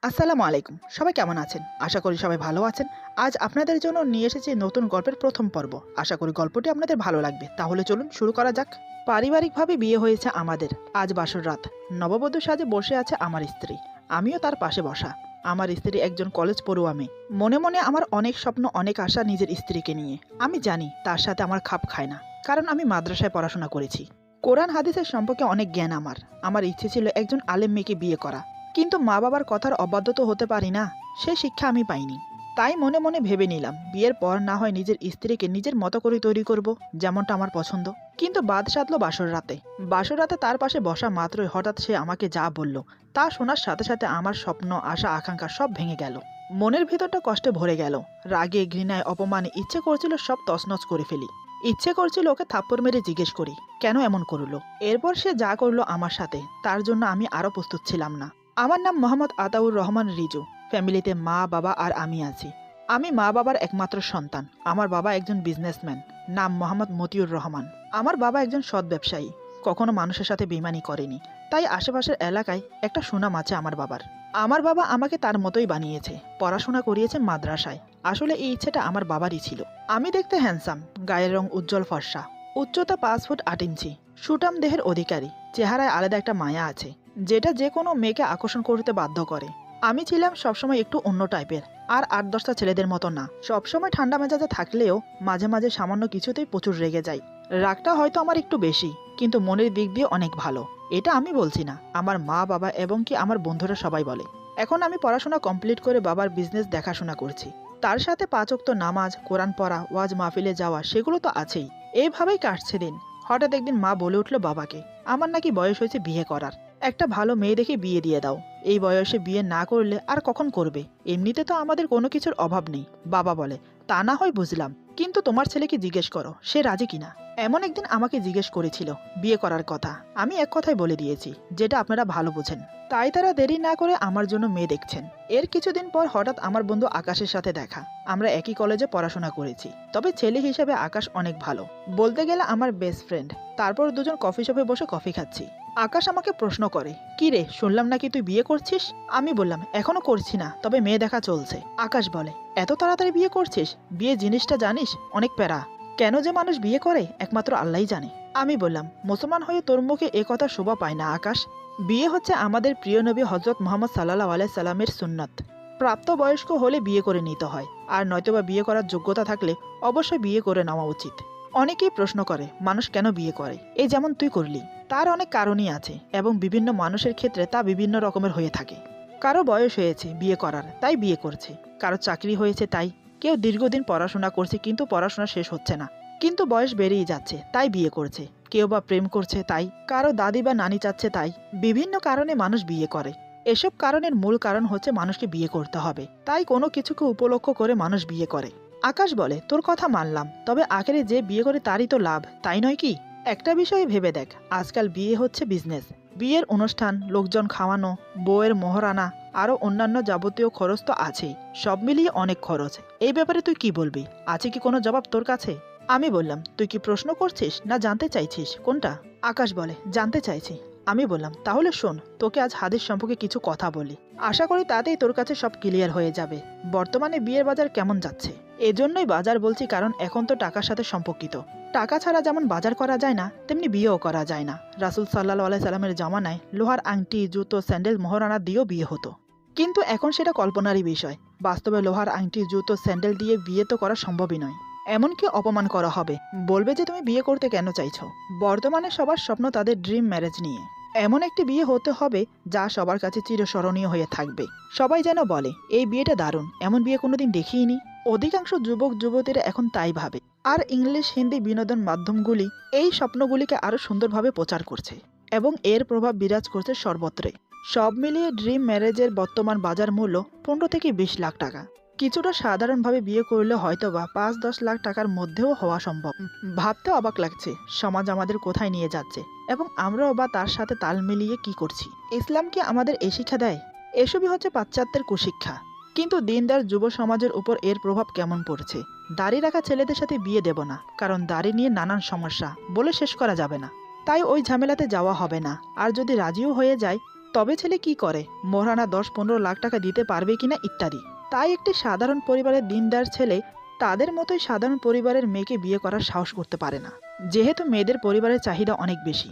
আসসালামু আলাইকুম। সবাই কেমন আছেন? আশা করি সবাই ভালো আছেন। আজ আপনাদের জন্য নিয়ে এসেছি নতুন গল্পের প্রথম পর্ব। আশা করি গল্পটি আপনাদের ভালো লাগবে। তাহলে চলুন শুরু করা যাক। পারিবারিকভাবে বিয়ে হয়েছে আমাদের। আজ বাসর রাত। নববধূ সাজে বসে আছে আমার স্ত্রী। আমিও তার পাশে বসা। আমার স্ত্রী একজন কলেজ পড়ুয়া মেয়ে। মনে মনে আমার অনেক স্বপ্ন, অনেক আশা নিজের স্ত্রীকে নিয়ে। আমি জানি তার সাথে আমার খাপ খায় না, কারণ আমি মাদ্রাসায় পড়াশোনা করেছি। কোরআন হাদিসের সম্পর্কে অনেক জ্ঞান আমার। আমার ইচ্ছে ছিল একজন আলেম মেয়েকে বিয়ে করা, কিন্তু মা বাবার কথার অবাধ্য তো হতে পারি না। সে শিক্ষা আমি পাইনি। তাই মনে মনে ভেবে নিলাম, বিয়ের পর না হয় নিজের স্ত্রীকে নিজের মতো করে তৈরি করব, যেমনটা আমার পছন্দ। কিন্তু বাদ সাধলো বাসর রাতে। বাসর রাতে তার পাশে বসা মাত্রই হঠাৎ সে আমাকে যা বলল, তা শোনার সাথে সাথে আমার স্বপ্ন, আশা, আকাঙ্ক্ষা সব ভেঙে গেল। মনের ভেতরটা কষ্টে ভরে গেল। রাগে, ঘৃণায়, অপমানে ইচ্ছে করছিল সব তছনছ করে ফেলি। ইচ্ছে করছিল ওকে থাপ্পড় মেরে জিজ্ঞেস করি কেন এমন করলো। এরপর সে যা করলো আমার সাথে, তার জন্য আমি আরো প্রস্তুত ছিলাম না। আমার নাম মোহাম্মদ আতাউর রহমান রিজু। ফ্যামিলিতে মা, বাবা আর আমি আছি। আমি মা বাবার একমাত্র সন্তান। আমার বাবা একজন বিজনেসম্যান, নাম মোহাম্মদ মতিউর রহমান। আমার বাবা একজন সৎ ব্যবসায়ী, কখনো মানুষের সাথে বেইমানি করেনি। তাই আশেপাশের এলাকায় একটা সুনাম আছে আমার বাবার। আমার বাবা আমাকে তার মতোই বানিয়েছে, পড়াশোনা করিয়েছে মাদ্রাসায়। আসলে এই ইচ্ছেটা আমার বাবারই ছিল। আমি দেখতে হ্যান্ডসাম, গায়ের রং উজ্জ্বল ফর্সা, উচ্চতা 5 ফুট 8 ইঞ্চি, সুটাম দেহের অধিকারী। চেহারায় আলাদা একটা মায়া আছে, যেটা যে কোনো মেয়েকে আকর্ষণ করতে বাধ্য করে। আমি ছিলাম সবসময় একটু অন্য টাইপের, আর 8-10টা ছেলেদের মতো না। সবসময় ঠান্ডা মেজাজে থাকলেও মাঝে মাঝে সামান্য কিছুতেই প্রচুর রেগে যাই। রাগটা হয়তো আমার একটু বেশি, কিন্তু মনের দিক দিয়ে অনেক ভালো। এটা আমি বলছি না, আমার মা, বাবা এবং কি আমার বন্ধুরা সবাই বলে। এখন আমি পড়াশোনা কমপ্লিট করে বাবার বিজনেস দেখাশোনা করছি। তার সাথে 5 ওয়াক্ত নামাজ, কোরআন পড়া, ওয়াজ মাহফিলে যাওয়া, সেগুলো তো আছেই। এইভাবেই কাটছে দিন। হঠাৎ একদিন মা বলে উঠল বাবাকে, আমার নাকি বয়স হয়েছে বিয়ে করার। একটা ভালো মেয়ে দেখে বিয়ে দিয়ে দাও। এই বয়সে বিয়ে না করলে আর কখন করবে? এমনিতে তো আমাদের কোনো কিছুর অভাব নেই। বাবা বলে, তা না হয় বুঝলাম, কিন্তু তোমার ছেলেকে জিজ্ঞেস করো সে রাজি কিনা। এমন একদিন আমাকে জিজ্ঞেস করেছিল বিয়ে করার কথা। আমি এক কথাই বলে দিয়েছি, যেটা আপনারা ভালো বোঝেন। তাই তারা দেরি না করে আমার জন্য মেয়ে দেখছেন। এর কিছুদিন পর হঠাৎ আমার বন্ধু আকাশের সাথে দেখা। আমরা একই কলেজে পড়াশোনা করেছি, তবে ছেলে হিসেবে আকাশ অনেক ভালো, বলতে গেলে আমার বেস্ট ফ্রেন্ড। তারপর দুজন কফি শপে বসে কফি খাচ্ছি। আকাশ আমাকে প্রশ্ন করে, কি রে, শুনলাম নাকি তুই বিয়ে করছিস? আমি বললাম, এখনো করছি না, তবে মেয়ে দেখা চলছে। আকাশ বলে, এত তাড়াতাড়ি বিয়ে করছিস? বিয়ে জিনিসটা জানিস? অনেক প্যারা। কেন যে মানুষ বিয়ে করে একমাত্র আল্লাহই জানে। আমি বললাম, মুসলমান হয়ে তোর মুখে এ কথা শোভা পায় না আকাশ। বিয়ে হচ্ছে আমাদের প্রিয় নবী হজরত মোহাম্মদ সাল্লাল্লাহু আলাইহি সাল্লামের সুন্নত। প্রাপ্তবয়স্ক হলে বিয়ে করে নিতে হয়, আর নয়তোবা বিয়ে করার যোগ্যতা থাকলে অবশ্যই বিয়ে করে নেওয়া উচিত। অনেকেই প্রশ্ন করে মানুষ কেন বিয়ে করে, এই যেমন তুই করলি। তার অনেক কারণই আছে, এবং বিভিন্ন মানুষের ক্ষেত্রে তা বিভিন্ন রকমের হয়ে থাকে। কারো বয়স হয়েছে বিয়ে করার, তাই বিয়ে করছে। কারো চাকরি হয়েছে তাই। কেউ দীর্ঘদিন পড়াশোনা করছে, কিন্তু পড়াশোনা শেষ হচ্ছে না, কিন্তু বয়স বেড়েই যাচ্ছে, তাই বিয়ে করছে। কেউ বা প্রেম করছে তাই, কারো দাদি বা নানি চাচ্ছে তাই। বিভিন্ন কারণে মানুষ বিয়ে করে। এসব কারণের মূল কারণ হচ্ছে মানুষকে বিয়ে করতে হবে, তাই কোনো কিছুকে উপলক্ষ করে মানুষ বিয়ে করে। আকাশ বলে, তোর কথা মানলাম, তবে আখেরে যে বিয়ে করে তারই তো লাভ, তাই নয় কি? একটা বিষয়ে ভেবে দেখ, আজকাল বিয়ে হচ্ছে বিজনেস। বিয়ের অনুষ্ঠান, লোকজন খাওয়ানো, বউয়ের মোহরানা, আরো অন্যান্য যাবতীয় খরচ তো আছেই। সব মিলিয়ে অনেক খরচ। এই ব্যাপারে তুই কি বলবি? আছে কি কোনো জবাব তোর কাছে? আমি বললাম, তুই কি প্রশ্ন করছিস না জানতে চাইছিস, কোনটা? আকাশ বলে, জানতে চাইছি। আমি বললাম, তাহলে শোন, তোকে আজ হাদিস সম্পর্কে কিছু কথা বলি। আশা করি তাতেই তোর কাছে সব ক্লিয়ার হয়ে যাবে। বর্তমানে বিয়ের বাজার কেমন যাচ্ছে? এজন্যই বাজার বলছি, কারণ এখন তো টাকার সাথে সম্পর্কিত। টাকা ছাড়া যেমন বাজার করা যায় না, তেমনি বিয়েও করা যায় না। রাসূল সাল্লাল্লাহু আলাইহি সাল্লামের জামানায় লোহার আংটি, জুতো, স্যান্ডেল, মোহরানা দিয়েও বিয়ে হতো। কিন্তু এখন সেটা কল্পনারই বিষয়। বাস্তবে লোহার আংটি, জুতো, স্যান্ডেল দিয়ে বিয়ে তো করা সম্ভবই নয়। এমনকি অপমান করা হবে, বলবে যে তুমি বিয়ে করতে কেন চাইছো। বর্তমানে সবার স্বপ্ন তাদের ড্রিম ম্যারেজ নিয়ে। এমন একটি বিয়ে হতে হবে যা সবার কাছে চিরস্মরণীয় হয়ে থাকবে। সবাই যেন বলে, এই বিয়েটা দারুণ, এমন বিয়ে কোনোদিন দেখিনি। অধিকাংশ যুবক যুবতীরা এখন তাই ভাবে। আর ইংলিশ, হিন্দি বিনোদন মাধ্যমগুলি এই স্বপ্নগুলিকে আরো সুন্দরভাবে প্রচার করছে, এবং এর প্রভাব বিরাজ করছে সর্বত্রে। সব মিলিয়ে ড্রিম ম্যারেজের বর্তমান বাজার মূল্য 15 থেকে 20 লাখ টাকা। কিছুটা সাধারণভাবে বিয়ে করলে হয়তোবা 5-10 লাখ টাকার মধ্যেও হওয়া সম্ভব। ভাবতে অবাক লাগছে সমাজ আমাদের কোথায় নিয়ে যাচ্ছে, এবং আমরাও বা তার সাথে তাল মিলিয়ে কি করছি। ইসলাম কি আমাদের এই শিক্ষা দেয়? এসবই হচ্ছে পাশ্চাত্যের কুশিক্ষা। কিন্তু দিনদার যুব সমাজের উপর এর প্রভাব কেমন পড়ছে? দাড়ি রাখা ছেলেদের সাথে বিয়ে দেব না, কারণ দাড়ি নিয়ে নানান সমস্যা বলে শেষ করা যাবে না। তাই ওই ঝামেলাতে যাওয়া হবে না। আর যদি রাজিও হয়ে যায়, তবে ছেলে কি করে, মোহরানা 10-15 লাখ টাকা দিতে পারবে কিনা ইত্যাদি। তাই একটি সাধারণ পরিবারের দিনদার ছেলে তাদের মতোই সাধারণ পরিবারের মেয়েকে বিয়ে করার সাহস করতে পারে না, যেহেতু মেয়েদের পরিবারের চাহিদা অনেক বেশি।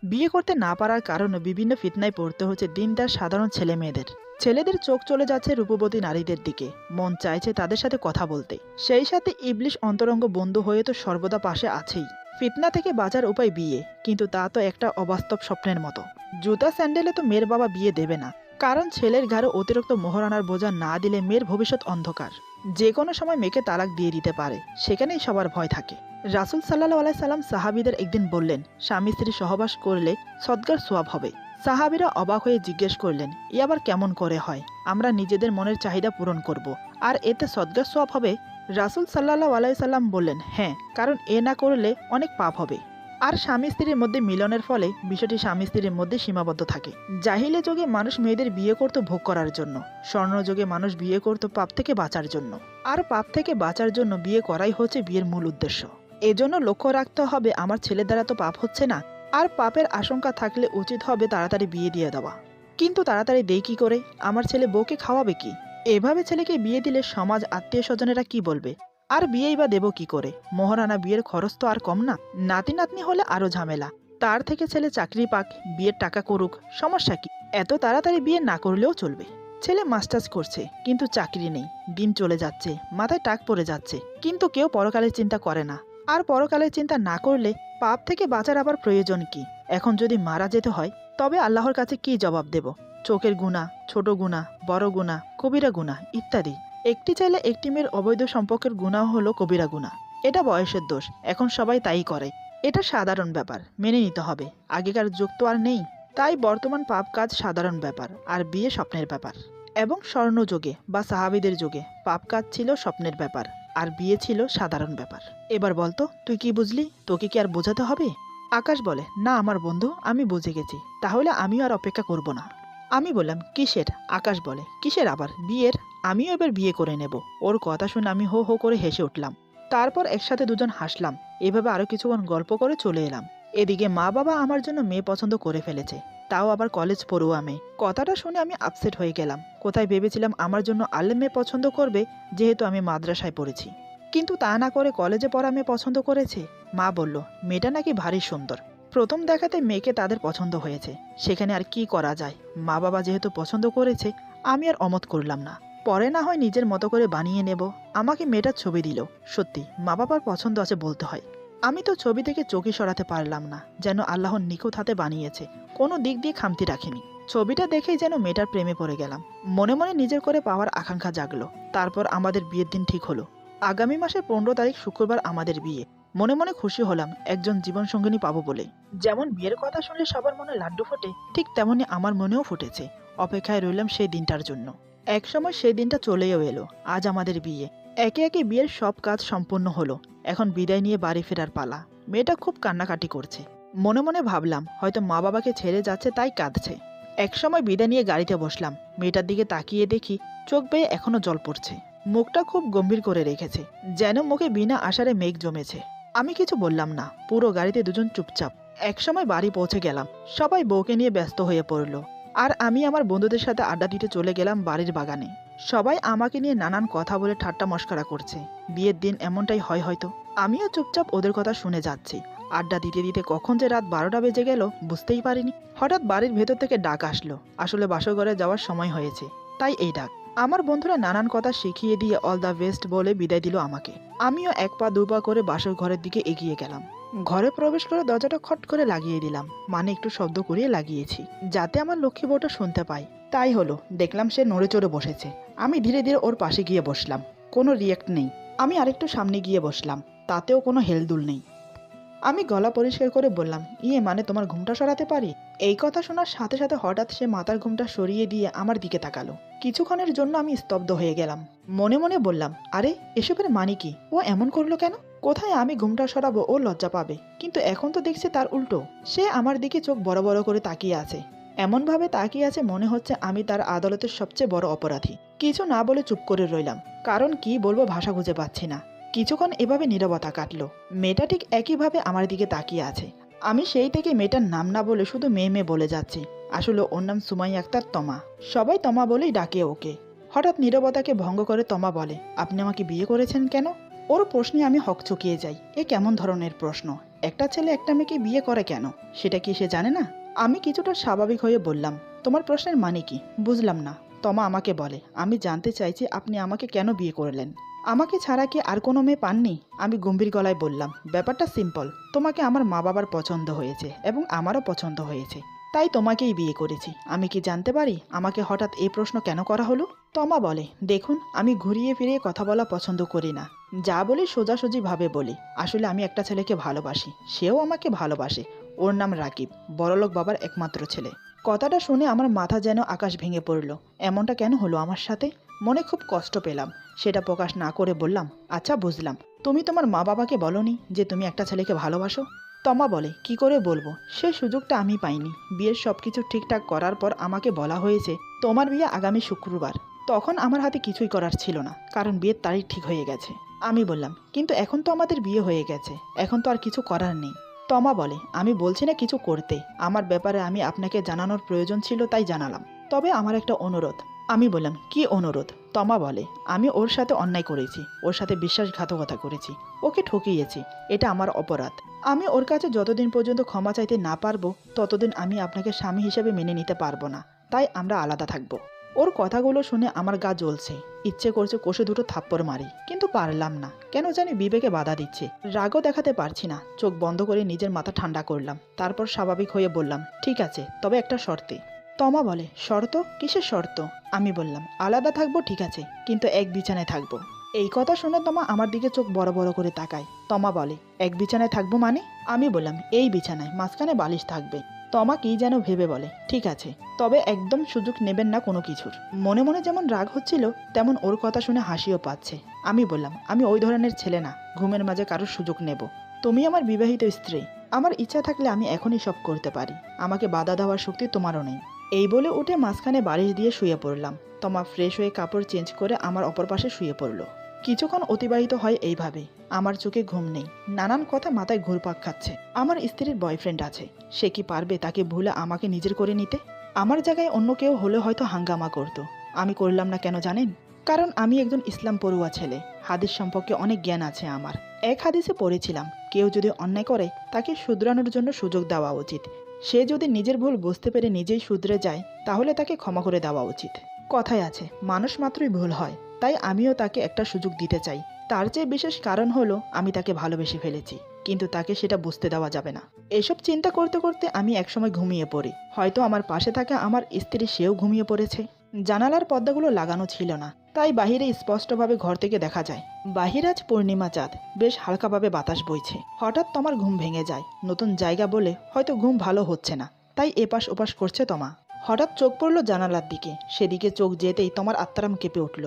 বিয়ে করতে না পারার কারণে বিভিন্ন ফিতনায় পড়তে হচ্ছে দিনদার সাধারণ ছেলে মেয়েদের। ছেলেদের চোখ চলে যাচ্ছে রূপবতী নারীদের দিকে, মন চাইছে তাদের সাথে কথা বলতে, সেই সাথে ইবলিশ অন্তরঙ্গ বন্ধু হয়ে তো সর্বদা পাশে আছেই। ফিতনা থেকে বাঁচার উপায় বিয়ে, কিন্তু তা তো একটা অবাস্তব স্বপ্নের মতো। জুতা স্যান্ডেলে তো মেয়ের বাবা বিয়ে দেবে না, কারণ ছেলের ঘাড়ে অতিরিক্ত মোহরানার বোঝা না দিলে মেয়ের ভবিষ্যৎ অন্ধকার। যে কোনো সময় মেয়েকে তালাক দিয়ে দিতে পারে, সেখানেই সবার ভয় থাকে। রাসূল সাল্লাল্লাহু আলাইহি সাল্লাম সাহাবীদের একদিন বললেন, স্বামী স্ত্রী সহবাস করলে সদগার সোয়াব হবে। সাহাবীরা অবাক হয়ে জিজ্ঞেস করলেন, এ আবার কেমন করে হয়? আমরা নিজেদের মনের চাহিদা পূরণ করব, আর এতে সদগার সোয়াব হবে? রাসূল সাল্লাল্লাহু আলাইহি সাল্লাম বললেন, হ্যাঁ, কারণ এ না করলে অনেক পাপ হবে। আর স্বামী স্ত্রীর মধ্যে মিলনের ফলে বিষয়টি স্বামী স্ত্রীর মধ্যে সীমাবদ্ধ থাকে। জাহিলে যুগে মানুষ মেয়েদের বিয়ে করত ভোগ করার জন্য, স্বর্ণ যুগে মানুষ বিয়ে করত পাপ থেকে বাঁচার জন্য। আর পাপ থেকে বাঁচার জন্য বিয়ে করাই হচ্ছে বিয়ের মূল উদ্দেশ্য। এজন্য লক্ষ্য রাখতে হবে আমার ছেলের দ্বারা তো পাপ হচ্ছে না, আর পাপের আশঙ্কা থাকলে উচিত হবে তাড়াতাড়ি বিয়ে দিয়ে দেওয়া। কিন্তু তাড়াতাড়ি দেই কি করে? আমার ছেলে বউকে খাওয়াবে কি? এভাবে ছেলেকে বিয়ে দিলে সমাজ আত্মীয় স্বজনেরা কি বলবে? আর বিয়েই বা দেব কি করে? মোহরানা বিয়ের খরচ তো আর কম না। নাতি নাতনি হলে আরো ঝামেলা। তার থেকে ছেলে চাকরি পাক, বিয়ের টাকা করুক, সমস্যা কি? এত তাড়াতাড়ি বিয়ে না করলেও চলবে। ছেলে মাস্টার্স করছে, কিন্তু চাকরি নেই, দিন চলে যাচ্ছে, মাথায় টাক পড়ে যাচ্ছে, কিন্তু কেউ পরকালের চিন্তা করে না। আর পরকালের চিন্তা না করলে পাপ থেকে বাঁচার আবার প্রয়োজন কি? এখন যদি মারা যেতে হয়, তবে আল্লাহর কাছে কি জবাব দেব? চোখের গুনাহ, ছোট গুনাহ, বড় গুনাহ, কবিরা গুনাহ ইত্যাদি। একটি ছেলে একটি মেয়ের অবৈধ সম্পর্কের গুনাহ হলো কবিরা গুনাহ। এটা বয়সের দোষ, এখন সবাই তাই করে। এটা সাধারণ ব্যাপার, মেনে নিতে হবে। আগেকার যুগ তো আর নেই, তাই বর্তমান পাপ কাজ সাধারণ ব্যাপার, আর বিয়ে স্বপ্নের ব্যাপার। এবং স্বর্ণ যুগে বা সাহাবীদের যুগে পাপ কাজ ছিল স্বপ্নের ব্যাপার, আর বিয়ে ছিল সাধারণ ব্যাপার। এবার বলতো, তুই কি বুঝলি? তোকে কি আর বোঝাতে হবে? আকাশ বলে, না আমার বন্ধু, আমি বুঝে গেছি, তাহলে আমিও আর অপেক্ষা করব না। আমি বললাম, কিসের? আকাশ বলে, কিসের আবার? বিয়ের। আমিও এবার বিয়ে করে নেব। ওর কথা শুনে আমি হো হো করে হেসে উঠলাম। তারপর একসাথে দুজন হাসলাম। এভাবে আরো কিছুক্ষণ গল্প করে চলে এলাম। এদিকে মা বাবা আমার জন্য মেয়ে পছন্দ করে ফেলেছে, তাও আবার কলেজ পড়ুয়া মেয়ে। কথাটা শুনে আমি আপসেট হয়ে গেলাম। কোথায় ভেবেছিলাম আমার জন্য আলেম মেয়ে পছন্দ করবে, যেহেতু আমি মাদ্রাসায় পড়েছি। কিন্তু তা না করে কলেজে পড়া মেয়ে পছন্দ করেছে। মা বলল, মেয়েটা নাকি ভারী সুন্দর। প্রথম দেখাতে মেয়েকে তাদের পছন্দ হয়েছে, সেখানে আর কি করা যায়? মা বাবা যেহেতু পছন্দ করেছে, আমি আর অমত করলাম না। পরে না হয় নিজের মতো করে বানিয়ে নেব। আমাকে মেয়েটার ছবি দিল। সত্যি মা বাবার পছন্দ আছে বলতে হয়। আমি তো ছবি থেকে চোখই সরাতে পারলাম না, যেন আল্লাহর নিখুঁত হাতে বানিয়েছে, কোনো দিক দিয়ে খামতি রাখিনি। ছবিটা দেখেই যেন মেয়েটার প্রেমে পড়ে গেলাম। মনে মনে নিজের করে পাওয়ার আকাঙ্ক্ষা জাগলো। তারপর আমাদের বিয়ের দিন ঠিক হলো। আগামী মাসের 15 তারিখ শুক্রবার আমাদের বিয়ে। মনে মনে খুশি হলাম একজন জীবনসঙ্গিনী পাবো বলে। যেমন বিয়ের কথা শুনলে সবার মনে লাড্ডু ফোটে, ঠিক তেমনি আমার মনেও ফুটেছে। অপেক্ষায় রইলাম সেই দিনটার জন্য। একসময় সেই দিনটা চলেও এলো। আজ আমাদের বিয়ে। একে একে বিয়ের সব কাজ সম্পূর্ণ হলো। এখন বিদায় নিয়ে বাড়ি ফেরার পালা। মেয়েটা খুব কান্নাকাটি করছে। মনে মনে ভাবলাম হয়তো মা বাবাকে ছেড়ে যাচ্ছে, তাই কাঁদছে। একসময় বিদায় নিয়ে গাড়িতে বসলাম। মেয়েটার দিকে তাকিয়ে দেখি চোখ বেয়ে এখনো জল পড়ছে। মুখটা খুব গম্ভীর করে রেখেছে, যেন মুখে বিনা আশারে মেঘ জমেছে। আমি কিছু বললাম না। পুরো গাড়িতে দুজন চুপচাপ। একসময় বাড়ি পৌঁছে গেলাম। সবাই বউকে নিয়ে ব্যস্ত হয়ে পড়ল, আর আমি আমার বন্ধুদের সাথে আড্ডা দিতে চলে গেলাম বাড়ির বাগানে। সবাই আমাকে নিয়ে নানান কথা বলে ঠাট্টা মশকরা করছে। বিয়ের দিন এমনটাই হয় হয়তো। আমিও চুপচাপ ওদের কথা শুনে যাচ্ছি। আড্ডা দিতে দিতে কখন যে রাত 12টা বেজে গেল বুঝতেই পারিনি। হঠাৎ বাড়ির ভেতর থেকে ডাক আসলো। আসলে বাসর ঘরে যাওয়ার সময় হয়েছে, তাই এই ডাক। আমার বন্ধুরা নানান কথা শিখিয়ে দিয়ে অল দ্য বেস্ট বলে বিদায় দিল আমাকে। আমিও এক পা দু পা করে বাসর ঘরের দিকে এগিয়ে গেলাম। ঘরে প্রবেশ করে দরজাটা খট করে লাগিয়ে দিলাম, মানে একটু শব্দ করিয়ে লাগিয়েছি, যাতে আমার লক্ষ্মী বউটা শুনতে পায়। তাই হলো, দেখলাম সে নড়ে চড়ে বসেছে। আমি ধীরে ধীরে ওর পাশে গিয়ে বসলাম। কোনো রিয়েক্ট নেই। আমি আরেকটু সামনে গিয়ে বসলাম, তাতেও কোনো হেলদুল নেই। আমি গলা পরিষ্কার করে বললাম, মানে তোমার ঘুমটা সরাতে পারি? এই কথা শোনার সাথে সাথে হঠাৎ সে মাথার ঘুমটা সরিয়ে দিয়ে আমার দিকে তাকালো। কিছুক্ষণের জন্য আমি স্তব্ধ হয়ে গেলাম। মনে মনে বললাম, আরে এসবের মানে কি? ও এমন করলো কেন? কোথায় আমি ঘুমটা সরাবো ও লজ্জা পাবে, কিন্তু এখন তো দেখছি তার উল্টো। সে আমার দিকে চোখ বড় বড় করে তাকিয়ে আছে। এমনভাবে তাকিয়ে আছে মনে হচ্ছে আমি তার আদালতের সবচেয়ে বড় অপরাধী। কিছু না বলে চুপ করে রইলাম, কারণ কি বলবো ভাষা খুঁজে পাচ্ছি না। কিছুক্ষণ এভাবে নীরবতা কাটলো। মেয়েটা ঠিক একইভাবে আমার দিকে তাকিয়ে আছে। আমি সেই থেকে মেয়েটার নাম না বলে শুধু মেয়ে মেয়ে বলে যাচ্ছি। আসলে ওর নাম সুমাইয়া আক্তার তমা। সবাই তমা বলেই ডাকে ওকে। হঠাৎ নীরবতাকে ভঙ্গ করে তমা বলে, আপনি আমাকে বিয়ে করেছেন কেন? ওর প্রশ্নে আমি হকচকিয়ে যাই। এ কেমন ধরনের প্রশ্ন? একটা ছেলে একটা মেয়েকে বিয়ে করে কেন? সেটা কি সে জানে না? আমি কিছুটা স্বাভাবিক হয়ে বললাম, তোমার প্রশ্নের মানে কি? বুঝলাম না। তমা আমাকে বলে, আমি জানতে চাইছি আপনি আমাকে কেন বিয়ে করলেন? আমাকে ছাড়া কি আর কোনো মেয়ে পাননি? আমি গম্ভীর গলায় বললাম, ব্যাপারটা সিম্পল। তোমাকে আমার মা বাবার পছন্দ হয়েছে এবং আমারও পছন্দ হয়েছে, তাই তোমাকেই বিয়ে করেছি। আমি কি জানতে পারি আমাকে হঠাৎ এই প্রশ্ন কেন করা হলো? তমা বলে, দেখুন, আমি ঘুরিয়ে ফিরিয়ে কথা বলা পছন্দ করি না। যা বলি সোজাসুজিভাবে বলি। আসলে আমি একটা ছেলেকে ভালোবাসি, সেও আমাকে ভালোবাসে। ওর নাম রাকিব, বড়লোক বাবার একমাত্র ছেলে। কথাটা শুনে আমার মাথা যেন আকাশ ভেঙে পড়ল। এমনটা কেন হলো আমার সাথে? মনে খুব কষ্ট পেলাম। সেটা প্রকাশ না করে বললাম, আচ্ছা বুঝলাম, তুমি তোমার মা বাবাকে বলনি যে তুমি একটা ছেলেকে ভালোবাসো? তমা বলে, কি করে বলবো? সে সুযোগটা আমি পাইনি। বিয়ের সবকিছু ঠিকঠাক করার পর আমাকে বলা হয়েছে তোমার বিয়ে আগামী শুক্রবার। তখন আমার হাতে কিছুই করার ছিল না, কারণ বিয়ের তারিখ ঠিক হয়ে গেছে। আমি বললাম, কিন্তু এখন তো আমাদের বিয়ে হয়ে গেছে, এখন তো আর কিছু করার নেই। তমা বলে, আমি বলছি না কিছু করতে, আমার ব্যাপারে আমি আপনাকে জানানোর প্রয়োজন ছিল তাই জানালাম। তবে আমার একটা অনুরোধ। আমি বললাম, কি অনুরোধ? তমা বলে, আমি ওর সাথে অন্যায় করেছি, ওর সাথে বিশ্বাসঘাতকতা করেছি, ওকে ঠকিয়েছি। এটা আমার অপরাধ। আমি ওর কাছে যতদিন পর্যন্ত ক্ষমা চাইতে না পারবো ততদিন আমি আপনাকে স্বামী হিসেবে মেনে নিতে পারবো না। তাই আমরা আলাদা থাকবো। ওর কথাগুলো শুনে আমার গা জ্বলছে। ইচ্ছে করছে কষে দুটো থাপ্পড় মারি, কিন্তু পারলাম না। কেন জানি বিবেকে বাধা দিচ্ছে। রাগও দেখাতে পারছি না। চোখ বন্ধ করে নিজের মাথা ঠান্ডা করলাম। তারপর স্বাভাবিক হয়ে বললাম, ঠিক আছে, তবে একটা শর্তে। তমা বলে, শর্ত? কিসের শর্ত? আমি বললাম, আলাদা থাকবো ঠিক আছে, কিন্তু এক বিছানায় থাকবো। এই কথা শুনে তমা আমার দিকে চোখ বড় বড় করে তাকায়। তমা বলে, এক বিছানায় থাকবো মানে? আমি বললাম, এই বিছানায়, মাঝখানে বালিশ থাকবে। তমা কি যেন ভেবে বলে, ঠিক আছে, তবে একদম সুযোগ নেবেন না কোনো কিছুর। মনে মনে যেমন রাগ হচ্ছিল তেমন ওর কথা শুনে হাসিও পাচ্ছে। আমি বললাম, আমি ওই ধরনের ছেলে না, ঘুমের মাঝে কারোর সুযোগ নেব। তুমি আমার বিবাহিত স্ত্রী। আমার ইচ্ছা থাকলে আমি এখনই সব করতে পারি। আমাকে বাধা দেওয়ার শক্তি তোমারও নেই। এই বলে উঠে মাঝখানে বালিশ দিয়ে শুয়ে পড়লাম। তমা ফ্রেশ হয়ে কাপড় চেঞ্জ করে আমার অপর পাশে শুয়ে পড়ল। কিছুক্ষণ অতিবাহিত হয় এইভাবে। আমার চোখে ঘুম নেই। নানান কথা মাথায় ঘুরপাক খাচ্ছে। আমার স্ত্রীর বয়ফ্রেন্ড আছে, সে কি পারবে তাকে ভুলে আমাকে নিজের করে নিতে? আমার জায়গায় অন্য কেউ হলে হয়তো হাঙ্গামা করত। আমি করলাম না কেন জানেন? কারণ আমি একজন ইসলাম পড়ুয়া ছেলে। হাদিস সম্পর্কে অনেক জ্ঞান আছে আমার। এক হাদিসে পড়েছিলাম, কেউ যদি অন্যায় করে তাকে শুধরানোর জন্য সুযোগ দেওয়া উচিত। সে যদি নিজের ভুল বুঝতে পেরে নিজেই শুধরে যায় তাহলে তাকে ক্ষমা করে দেওয়া উচিত। কথায় আছে, মানুষ মাত্রই ভুল হয়। তাই আমিও তাকে একটা সুযোগ দিতে চাই। তার চেয়ে বিশেষ কারণ হলো আমি তাকে ভালোবেসে ফেলেছি, কিন্তু তাকে সেটা বুঝতে দেওয়া যাবে না। এসব চিন্তা করতে করতে আমি একসময় ঘুমিয়ে পড়ি। হয়তো আমার পাশে থাকা আমার স্ত্রী সেও ঘুমিয়ে পড়েছে। জানালার পর্দাগুলো লাগানো ছিল না, তাই বাহিরে স্পষ্টভাবে ঘর থেকে দেখা যায়। বাহির আজ পূর্ণিমা চাঁদ, বেশ হালকাভাবে বাতাস বইছে। হঠাৎ তোমার ঘুম ভেঙে যায়। নতুন জায়গা বলে হয়তো ঘুম ভালো হচ্ছে না, তাই এপাশ ওপাশ করছে তমা। হঠাৎ চোখ পড়ল জানালার দিকে। সেদিকে চোখ যেতেই তোমার আত্মারাম কেঁপে উঠল।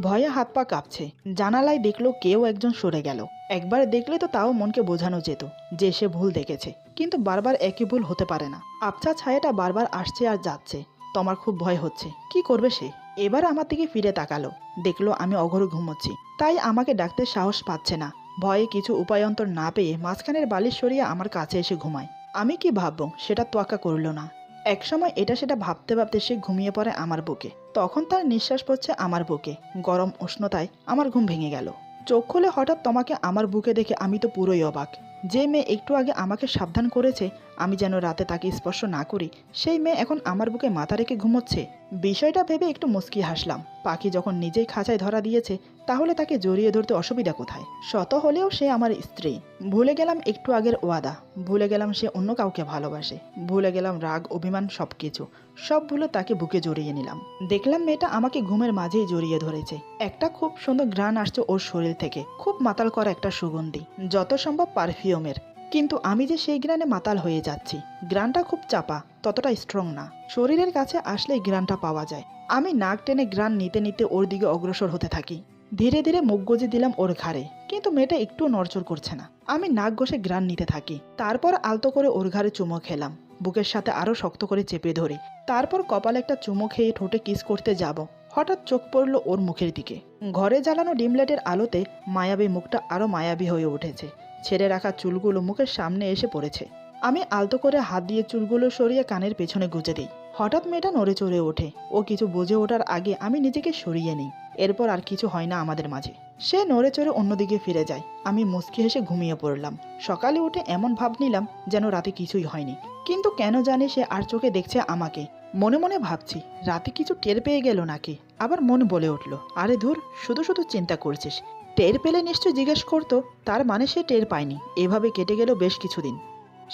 ভয়ে হাত পা কাঁপছে। জানালায় দেখলো কেউ একজন সরে গেল। একবার দেখলে তো তাও মনকে বোঝানো যেত যে সে ভুল দেখেছে, কিন্তু বারবার একই ভুল হতে পারে না। আবছা ছায়াটা বারবার আসছে আর যাচ্ছে। তোমার খুব ভয় হচ্ছে। কি করবে সে? এবার আমার দিকে ফিরে তাকালো। দেখলো আমি অঘরে ঘুমোচ্ছি, তাই আমাকে ডাকতে সাহস পাচ্ছে না। ভয়ে কিছু উপায়ন্তর না পেয়ে মাঝখানের বালিশ সরিয়ে আমার কাছে এসে ঘুমায়। আমি কি ভাববো সেটা তোয়াক্কা করল না। একসময় এটা সেটা ভাবতে ভাবতে সে ঘুমিয়ে পড়ে আমার বুকে। তখন তার নিঃশ্বাস পড়ছে আমার বুকে। গরম উষ্ণতায় আমার ঘুম ভেঙে গেল। চোখ খুলে হঠাৎ তোমাকে আমার বুকে দেখে আমি তো পুরোই অবাক। যে মেয়ে একটু আগে আমাকে সাবধান করেছে আমি যেন রাতে তাকে স্পর্শ না করি, সেই মেয়ে এখন আমার বুকে মাথা রেখে ঘুমোচ্ছে। বিষয়টা ভেবে একটু মুচকি হাসলাম। পাখি যখন নিজেই খাঁচায় ধরা দিয়েছে তাহলে তাকে জড়িয়ে ধরতে অসুবিধা কোথায়? শত হলেও সে আমার স্ত্রী। ভুলে গেলাম একটু আগের ওয়াদা। ভুলে গেলাম সে অন্য কাউকে ভালোবাসে। ভুলে গেলাম রাগ অভিমান সবকিছু। সব ভুলে তাকে বুকে জড়িয়ে নিলাম। দেখলাম মেয়েটা আমাকে ঘুমের মাঝেই জড়িয়ে ধরেছে। একটা খুব সুন্দর ঘ্রাণ আসছে ওর শরীর থেকে, খুব মাতাল করা একটা সুগন্ধি, যত সম্ভব পারফিউমের। কিন্তু আমি যে সেই গ্রানে মাতাল হয়ে যাচ্ছি। গ্রানটা খুব চাপা, ততটা স্ট্রং না। শরীরের কাছে আসলেই গ্রানটা পাওয়া যায়। আমি নাক টেনে গ্রান নিতে নিতে ওর দিকে অগ্রসর হতে থাকি। ধীরে ধীরে মুখ গজে দিলাম ওর ঘাড়ে, কিন্তু মেয়েটা একটু নড়চড় করছে না। আমি নাক ঘষে গ্রান নিতে থাকি। তারপর আলতো করে ওর ঘাড়ে চুমো খেলাম। বুকের সাথে আরো শক্ত করে চেপে ধরি। তারপর কপালে একটা চুমো খেয়ে ঠোঁটে কিস করতে যাব। হঠাৎ চোখ পড়ল ওর মুখের দিকে। ঘরে জ্বালানো ডিম লাইটের আলোতে মায়াবী মুখটা আরো মায়াবী হয়ে উঠেছে। ছেড়ে রাখা চুলগুলো মুখের সামনে এসে পড়েছে। আমি আলতো করে হাত দিয়ে চুলগুলো সরিয়ে কানের পেছনে গুজে দিই। হঠাৎ মেয়েটা নড়ে চড়ে ওঠে। ও কিছু বুঝে ওঠার আগে আমি নিজেকে সরিয়ে নিই। এরপর আর কিছু হয় না আমাদের মাঝে। সে নড়ে চড়ে অন্যদিকে ফিরে যায়। আমি মুচকি হেসে ঘুমিয়ে পড়লাম। সকালে উঠে এমন ভাব নিলাম যেন রাতে কিছুই হয়নি। কিন্তু কেন জানি সে আর চোখে দেখছে আমাকে। মনে মনে ভাবছি রাতে কিছু টের পেয়ে গেল নাকি। আবার মন বলে উঠল, আরে ধুর, শুধু শুধু চিন্তা করছিস। টের পেলে নিশ্চয় জিজ্ঞেস করতো, তার মানে সে টের পায়নি। এভাবে কেটে গেল বেশ কিছুদিন।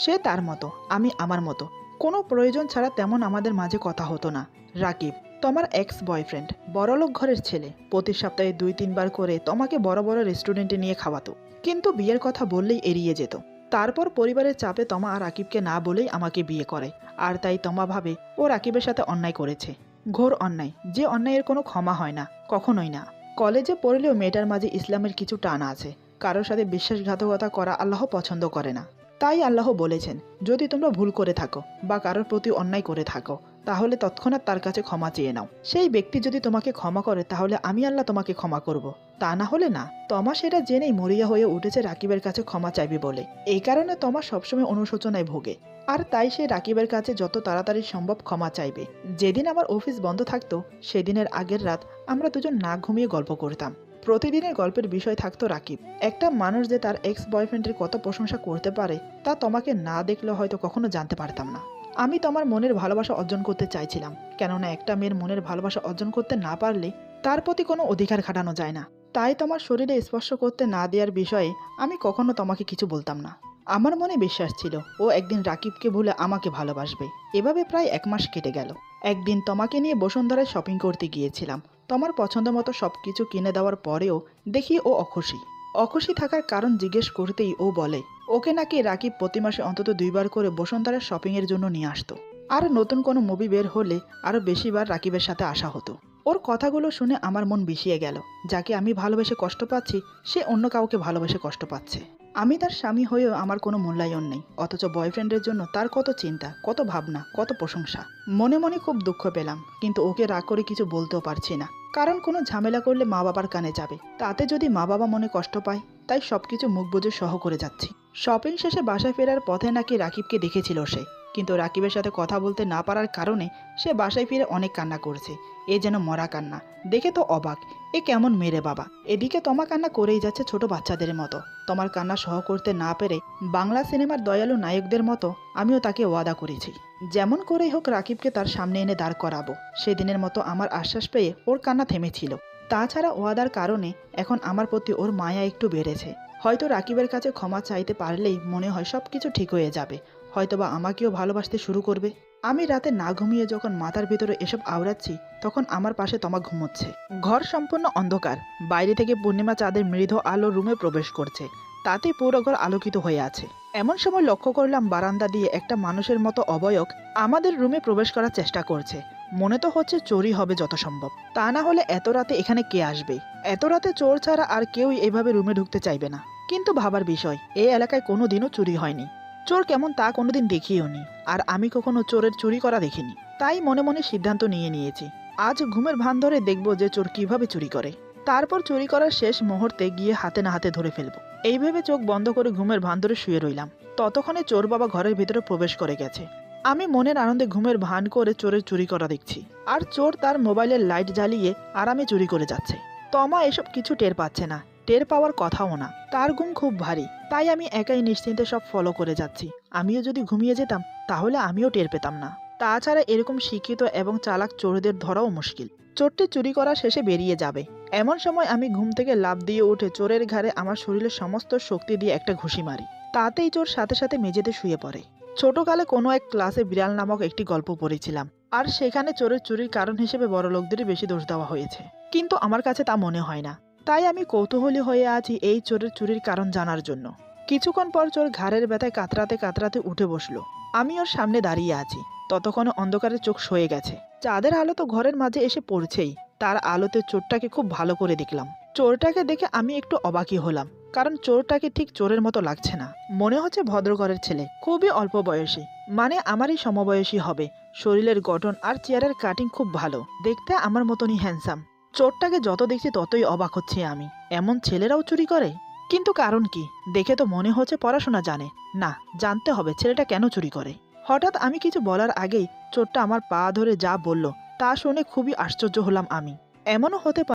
সে তার মতো, আমি আমার মতো। কোনো প্রয়োজন ছাড়া তেমন আমাদের মাঝে কথা হতো না। রাকিব, তোমার এক্স বয়ফ্রেন্ড, বড়লোক ঘরের ছেলে, প্রতি সপ্তাহে 2-3 বার করে তোমাকে বড় বড় রেস্টুরেন্টে নিয়ে খাওয়াতো। কিন্তু বিয়ের কথা বললেই এড়িয়ে যেত। তারপর পরিবারের চাপে তমা আর রাকিবকে না বলেই আমাকে বিয়ে করে। আর তাই তমা ভাবে ও রাকিবের সাথে অন্যায় করেছে। ঘোর অন্যায়, যে অন্যায়ের কোনো ক্ষমা হয় না, কখনোই না। কলেজে পড়লেও মেয়েটার মাঝে ইসলামের কিছু টান আছে। কারোর সাথে বিশ্বাসঘাতকতা করা আল্লাহ পছন্দ করে না। তাই আল্লাহ বলেছেন, যদি তোমরা ভুল করে থাকো বা কারোর প্রতি অন্যায় করে থাকো, তাহলে তৎক্ষণাৎ তার কাছে ক্ষমা চেয়ে নাও। সেই ব্যক্তি যদি তোমাকে ক্ষমা করে তাহলে আমি আল্লাহ তোমাকে ক্ষমা করব। তা না হলে না। তমা সেটা জেনেই মরিয়া হয়ে উঠেছে রাকিবের কাছে ক্ষমা চাইবে বলে। এই কারণে তমা সবসময় অনুশোচনায় ভোগে। আর তাই সে রাকিবের কাছে যত তাড়াতাড়ি সম্ভব ক্ষমা চাইবে। যেদিন আমার অফিস বন্ধ থাকতো সেদিনের আগের রাত আমরা দুজন না ঘুমিয়ে গল্প করতাম। প্রতিদিনের গল্পের বিষয় থাকতো রাকিব। একটা মানুষ যে তার এক্স বয়ফ্রেন্ডের কত প্রশংসা করতে পারে তা তোমাকে না দেখলে হয়তো কখনো জানতে পারতাম না। আমি তোমার মনের ভালোবাসা অর্জন করতে চাইছিলাম, কেননা একটা মেয়ের মনের ভালোবাসা অর্জন করতে না পারলে তার প্রতি কোনো অধিকার খাটানো যায় না। তাই তোমার শরীরে স্পর্শ করতে না দেওয়ার বিষয়ে আমি কখনো তোমাকে কিছু বলতাম না। আমার মনে বিশ্বাস ছিল ও একদিন রাকিবকে ভুলে আমাকে ভালোবাসবে। এভাবে প্রায় 1 মাস কেটে গেল। একদিন তোমাকে নিয়ে বসুন্ধরায় শপিং করতে গিয়েছিলাম। তোমার পছন্দ মতো সব কিছু কিনে দেওয়ার পরেও দেখি ও অখুশি। অখুশি থাকার কারণ জিজ্ঞেস করতেই ও বলে ওকে নাকি রাকিব প্রতি মাসে অন্তত 2 বার করে বসুন্ধরার শপিংয়ের জন্য নিয়ে আসতো। আর নতুন কোনো মুভি বের হলে আরও বেশিবার রাকিবের সাথে আসা হতো। ওর কথাগুলো শুনে আমার মন বিষিয়ে গেল। যাকে আমি ভালোবেসে কষ্ট পাচ্ছি সে অন্য কাউকে ভালোবেসে কষ্ট পাচ্ছে। আমি তার স্বামী হয়েও আমার কোনো মূল্যায়ন নেই, অথচ বয়ফ্রেন্ডের জন্য তার কত চিন্তা, কত ভাবনা, কত প্রশংসা। মনে মনে খুব দুঃখ পেলাম, কিন্তু ওকে রাগ করে কিছু বলতেও পারছি না। কারণ কোনো ঝামেলা করলে মা বাবার কানে যাবে, তাতে যদি মা বাবা মনে কষ্ট পায়। তাই সবকিছু মুখ বুজে সহ করে যাচ্ছি। শপিং শেষে বাসায় ফেরার পথে নাকি রাকিবকে দেখেছিল সে, কিন্তু রাকিবের সাথে কথা বলতে না পারার কারণে সে বাসায় ফিরে অনেক কান্না করছে। এ যেন মরা কান্না, দেখে তো অবাক, এ কেমন মেরে বাবা। এদিকে তোমা কান্না করেই যাচ্ছে ছোট বাচ্চাদের মতো। তোমার কান্না সহ করতে না পেরে বাংলা সিনেমার দয়ালু নায়কদের মতো আমিও তাকে ওয়াদা করেছি, যেমন করেই হোক রাকিবকে তার সামনে এনে দাঁড় করাবো। সেদিনের মতো আমার আশ্বাস পেয়ে ওর কান্না থেমেছিল। তাছাড়া ওয়াদার কারণে এখন আমার প্রতি ওর মায়া একটু বেড়েছে। হয়তো রাকিবের কাছে ক্ষমা চাইতে পারলেই মনে হয় সব কিছু ঠিক হয়ে যাবে। হয়তোবা আমাকেও ভালোবাসতে শুরু করবে। আমি রাতে না ঘুমিয়ে যখন মাথার ভিতরে এসব আওড়াচ্ছি তখন আমার পাশে তমা ঘুমোচ্ছে। ঘর সম্পূর্ণ অন্ধকার। বাইরে থেকে পূর্ণিমা চাঁদের মৃদু আলো রুমে প্রবেশ করছে। তাতে পুরো ঘর আলোকিত হয়ে আছে। এমন সময় লক্ষ্য করলাম বারান্দা দিয়ে একটা মানুষের মতো অবয়ব আমাদের রুমে প্রবেশ করার চেষ্টা করছে। মনে তো হচ্ছে চোরই হবে যত সম্ভব। তা না হলে এত রাতে এখানে কে আসবে? এত রাতে চোর ছাড়া আর কেউই এভাবে রুমে ঢুকতে চাইবে না। কিন্তু ভাবার বিষয়, এই এলাকায় কোনোদিনও চুরি হয়নি। চোর কেমন তা কোনোদিন দেখিও নি। আর আমি কখনো চোরের চুরি করা দেখিনি। তাই মনে মনে সিদ্ধান্ত নিয়েছি, আজ ঘুমের ভান ধরে দেখব যে চোর কিভাবে চুরি করে। তারপর চুরি করার শেষ মুহূর্তে গিয়ে হাতে না হাতে ধরে ফেলবো। এই ভেবে চোখ বন্ধ করে ঘুমের ভান ধরে শুয়ে রইলাম। ততক্ষণে চোর বাবা ঘরের ভিতরে প্রবেশ করে গেছে। আমি মনের আনন্দে ঘুমের ভান করে চোরের চুরি করা দেখছি। আর চোর তার মোবাইলের লাইট জ্বালিয়ে আরামে চুরি করে যাচ্ছে। তমা এসব কিছু টের পাচ্ছে না, টের পাওয়ার কথাও না। তার ঘুম খুব ভারী, তাই আমি একাই নিশ্চিন্তে সব ফলো করে যাচ্ছি। আমিও যদি ঘুমিয়ে যেতাম তাহলে আমিও টের পেতাম না। তাছাড়া এরকম শিক্ষিত এবং চালাক চোরদের ধরাও মুশকিল। চোরটি চুরি করা শেষে বেরিয়ে যাবে এমন সময় আমি ঘুম থেকে লাফ দিয়ে উঠে চোরের ঘাড়ে আমার শরীরের সমস্ত শক্তি দিয়ে একটা ঘুষি মারি। তাতেই চোর সাথে সাথে মেঝেতে শুয়ে পড়ে। ছোটকালে কোনো এক ক্লাসে বিড়াল নামক একটি গল্প পড়েছিলাম, আর সেখানে চোরের চুরির কারণ হিসেবে বড় লোকদেরই বেশি দোষ দেওয়া হয়েছে। কিন্তু আমার কাছে তা মনে হয় না। তাই আমি কৌতূহলী হয়ে আছি এই চোরের চুরির কারণ জানার জন্য। কিছুক্ষণ পর চোর ঘাড়ের ব্যথায় কাতরাতে কাতরাতে উঠে বসলো। আমি ওর সামনে দাঁড়িয়ে আছি। ততক্ষণে অন্ধকারে চোখ সয়ে গেছে। চাঁদের আলো তো ঘরের মাঝে এসে পড়ছেই। তার আলোতে চোরটাকে খুব ভালো করে দেখলাম। চোরটাকে দেখে আমি একটু অবাকই হলাম, কারণ চোরটাকে ঠিক চোরের মতো লাগছে না। মনে হচ্ছে ভদ্রঘরের ছেলে, খুবই অল্প বয়সী, মানে আমারই সমবয়সী হবে। শরীরের গঠন আর চেয়ারের কাটিং খুব ভালো, দেখতে আমার মতনই হ্যান্ডসাম। চোরটাকে যত দেখছি ততই অবাক হচ্ছি আমি, এমন ছেলেরাও চুরি করে? কিন্তু কারণ কি? দেখে তো মনে হচ্ছে পড়াশোনা জানে। না, জানতে হবে ছেলেটা কেন চুরি করে। হঠাৎ আমি কিছু বলার আগেই চোরটা আমার পা ধরে যা বলল তা শুনে খুবই আশ্চর্য হলাম আমি। এমনও হতে পারে